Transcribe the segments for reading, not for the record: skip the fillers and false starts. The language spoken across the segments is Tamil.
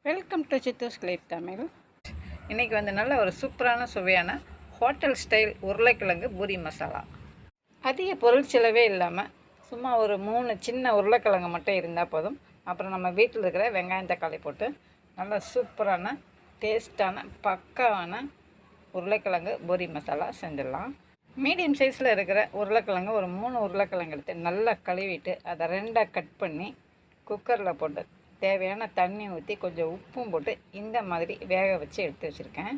Welcome to சித்தூஸ் clip Tamil. இன்றைக்கி வந்து நல்ல ஒரு சூப்பரான சுவையான ஹோட்டல் ஸ்டைல் உருளைக்கிழங்கு பூரி மசாலா. அதிக பொருள் செலவே இல்லாமல் சும்மா ஒரு 3 சின்ன உருளைக்கிழங்கு மட்டும் இருந்தால் போதும். அப்புறம் நம்ம வீட்டில் இருக்கிற வெங்காயம் தக்காளி போட்டு நல்ல சூப்பரான டேஸ்டான பக்காவான உருளைக்கிழங்கு பூரி மசாலா செஞ்சிடலாம். மீடியம் சைஸில் இருக்கிற உருளைக்கிழங்கு ஒரு 3 உருளைக்கிழங்கு எடுத்து நல்லா கழுவிட்டு அதை 2ஆக கட் பண்ணி குக்கரில் போட்டு தேவையான தண்ணி ஊற்றி கொஞ்சம் உப்பும் போட்டு இந்த மாதிரி வேக வச்சு எடுத்து வச்சுருக்கேன்.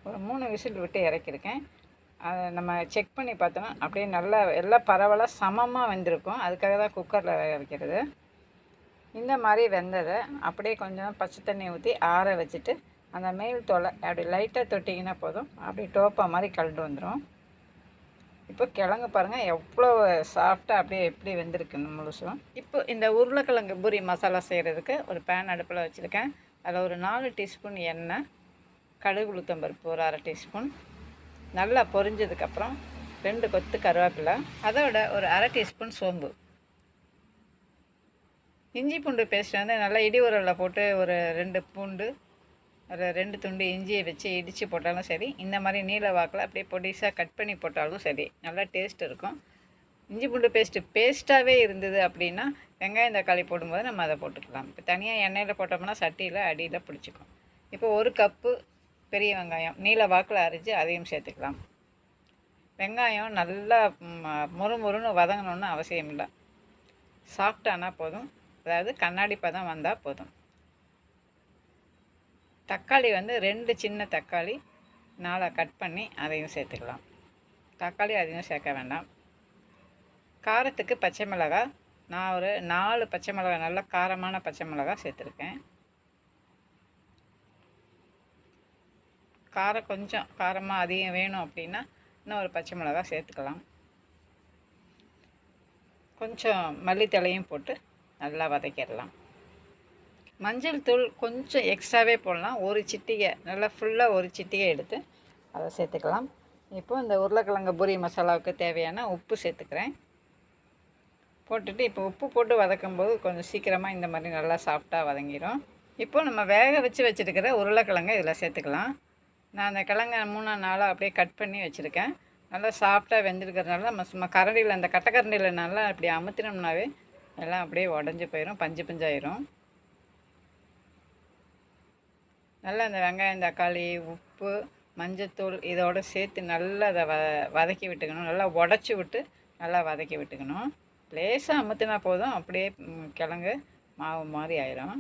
ஒரு 3 விசில் விட்டு இறக்கியிருக்கேன். அதை நம்ம செக் பண்ணி பார்த்தோன்னா அப்படியே நல்லா எல்லாம் பரவலாக சமமாக வெந்திருக்கும். அதுக்காக தான் குக்கரில் வேக வைக்கிறது. இந்த மாதிரி வெந்ததை அப்படியே கொஞ்சம் பச்சை தண்ணி ஊற்றி ஆற வச்சுட்டு அந்த மேல் தோலை அப்படி லைட்டாக தொட்டிங்கன்னா போதும், அப்படி டோப்பா மாதிரி கலந்து வந்துடும். இப்போ கிழங்கு பாருங்கள் எவ்வளோ சாஃப்டாக அப்படியே எப்படி வெந்திருக்குன்னு முழுசும். இப்போ இந்த உருளைக்கிழங்கு பூரி மசாலா செய்கிறதுக்கு ஒரு பேன் அடுப்பில் வச்சுருக்கேன். அதில் ஒரு 4 டீஸ்பூன் எண்ணெய், கடுகு உளுத்தம்பருப்பு ஒரு 1/2 டீஸ்பூன், நல்லா பொரிஞ்சதுக்கப்புறம் 2 கொத்து கருவேப்பிலை, அதோட ஒரு 1/2 டீஸ்பூன் சோம்பு, இஞ்சி பூண்டு பேஸ்ட் வந்து நல்லா இடி உரலில் போட்டு ஒரு 2 பூண்டு, ஒரு 2 துண்டு இஞ்சியை வச்சு இடித்து போட்டாலும் சரி, இந்த மாதிரி நீல வாக்கில் அப்படியே பொடிசாக கட் பண்ணி போட்டாலும் சரி, நல்லா டேஸ்ட் இருக்கும். இஞ்சி பூண்டு பேஸ்ட்டாகவே இருந்தது அப்படின்னா வெங்காயம் தக்காளி போடும்போது நம்ம அதை போட்டுக்கலாம். இப்போ தனியாக எண்ணெயில் போட்டோம்னா சட்டியில் அடியில் பிடிச்சிக்கும். இப்போ 1 கப்பு பெரிய வெங்காயம் நீல வாக்கில் அரைச்சி அதையும் சேர்த்துக்கலாம். வெங்காயம் நல்லா முறுமுறுன்னு வதங்கணுன்னு அவசியம் இல்லை, சாஃப்டானால் போதும், அதாவது கண்ணாடி பதம் வந்தால் போதும். தக்காளி வந்து 2 சின்ன தக்காளி 4 கட் பண்ணி அதையும் சேர்த்துக்கலாம். தக்காளி அதையும் சேர்க்க வேண்டாம். காரத்துக்கு பச்சை மிளகாய் நான் ஒரு 4 பச்சை மிளகாய், நல்ல காரமான பச்சை மிளகாய் சேர்த்துருக்கேன். காரம் கொஞ்சம் காரமாக அதிகம் வேணும் அப்படின்னா இன்னும் ஒரு பச்சை மிளகாய் சேர்த்துக்கலாம். கொஞ்சம் மல்லித்தழையும் போட்டு நல்லா வதக்கிடலாம். மஞ்சள் தூள் கொஞ்சம் எக்ஸ்ட்ராவே போடலாம், 1 சிட்டிகை, நல்லா ஃபுல்லாக 1 சிட்டிகை எடுத்து அதை சேர்த்துக்கலாம். இப்போது இந்த உருளைக்கிழங்கு பூரி மசாலாவுக்கு தேவையான உப்பு சேர்த்துக்கிறேன். போட்டுட்டு இப்போ உப்பு போட்டு வதக்கும்போது கொஞ்சம் சீக்கிரமாக இந்த மாதிரி நல்லா சாஃப்டாக வதங்கிடும். இப்போது நம்ம வேக வச்சுருக்கிற உருளைக்கிழங்கை இதில் சேர்த்துக்கலாம். நான் அந்த கிழங்கை 3-4 அப்படியே கட் பண்ணி வச்சுருக்கேன். நல்லா சாஃப்டாக வெந்திருக்கிறதுனால நம்ம சும்மா கரண்டியில், அந்த கட்டைக்கரண்டியில் நல்லா அப்படி அமுத்தினோம்னாவே எல்லாம் அப்படியே உடஞ்சி போயிடும், பஞ்சு பஞ்சாயிரும். நல்லா அந்த வெங்காயம் தக்காளி உப்பு மஞ்சத்தூள் இதோடு சேர்த்து நல்லா அதை வதக்கி விட்டுக்கணும். நல்லா உடச்சி விட்டு நல்லா வதக்கி விட்டுக்கணும். லேசாக அமுத்தினா போதும், அப்படியே கிழங்கு மாவு மாதிரி ஆயிரும்.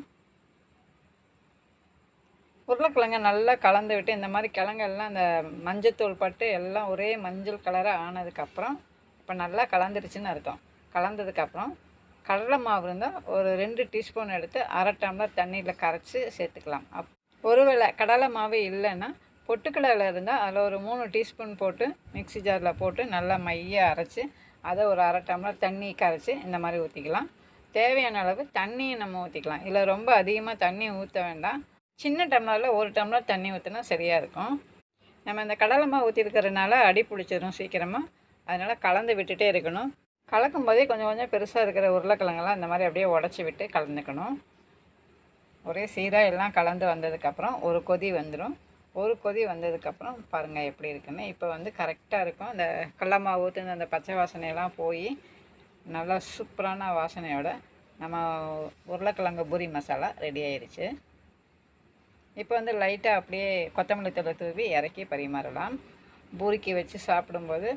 உருளைக்கிழங்க நல்லா கலந்து விட்டு இந்த மாதிரி கிழங்கெல்லாம் அந்த மஞ்சத்தூள் பட்டு எல்லாம் ஒரே மஞ்சள் கலராக ஆனதுக்கப்புறம் இப்போ நல்லா கலந்துருச்சுன்னு அர்த்தம். கலந்ததுக்கப்புறம் கடலை மாவு இருந்தால் ஒரு 2 டீஸ்பூன் எடுத்து 1/2 டம்ளர் தண்ணியில் கரைச்சி சேர்த்துக்கலாம். ஒருவேளை கடலை மாவு இல்லைன்னா பொட்டுக்கடலை இருந்தால் அதில் ஒரு 3 டீஸ்பூன் போட்டு மிக்ஸி ஜாரில் போட்டு நல்லா மையாக அரைச்சி அதை ஒரு 1/2 டம்ளர் தண்ணி கரைச்சி இந்த மாதிரி ஊற்றிக்கலாம். தேவையான அளவு தண்ணியை நம்ம ஊற்றிக்கலாம். இல்லை ரொம்ப அதிகமாக தண்ணி ஊற்ற வேண்டாம். சின்ன டம்ளரில் 1 டம்ளர் தண்ணி ஊற்றினா சரியாக இருக்கும். நம்ம இந்த கடலை மாவு ஊற்றிருக்கிறதுனால அடி பிடிச்சிடும் சீக்கிரமாக, அதனால் கலந்து விட்டுட்டே இருக்கணும். கலக்கும் போதே கொஞ்சம் கொஞ்சம் பெருசாக இருக்கிற உருளைக்கிழங்கெல்லாம் இந்த மாதிரி அப்படியே உடச்சி விட்டு கலந்துக்கணும். ஒரே சீராக எல்லாம் கலந்து வந்ததுக்கப்புறம் ஒரு கொதி வந்துடும். ஒரு கொதி வந்ததுக்கப்புறம் பாருங்கள் எப்படி இருக்குன்னு. இப்போ வந்து கரெக்டாக இருக்கும். அந்த கடலை மாவு ஊற்றுன அந்த பச்சை வாசனையெல்லாம் போய் நல்லா சூப்பரான வாசனையோட நம்ம உருளைக்கிழங்கு பூரி மசாலா ரெடி ஆயிடுச்சு. இப்போ வந்து லைட்டாக அப்படியே கொத்தமல்லி தழை தூவி இறக்கி பரிமாறலாம். பூரிக்கு வச்சு சாப்பிடும்போது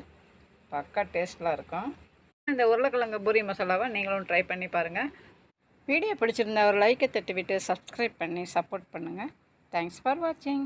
பக்கா டேஸ்ட்லாம் இருக்கும். இந்த உருளைக்கிழங்கு பூரி மசாலாவை நீங்களும் ட்ரை பண்ணி பாருங்கள். வீடியோ பிடிச்சிருந்தா ஒரு லைக்கை தட்டி விட்டு சப்ஸ்கிரைப் பண்ணி சப்போர்ட் பண்ணுங்கள். தேங்க்ஸ் ஃபார் வாட்சிங்.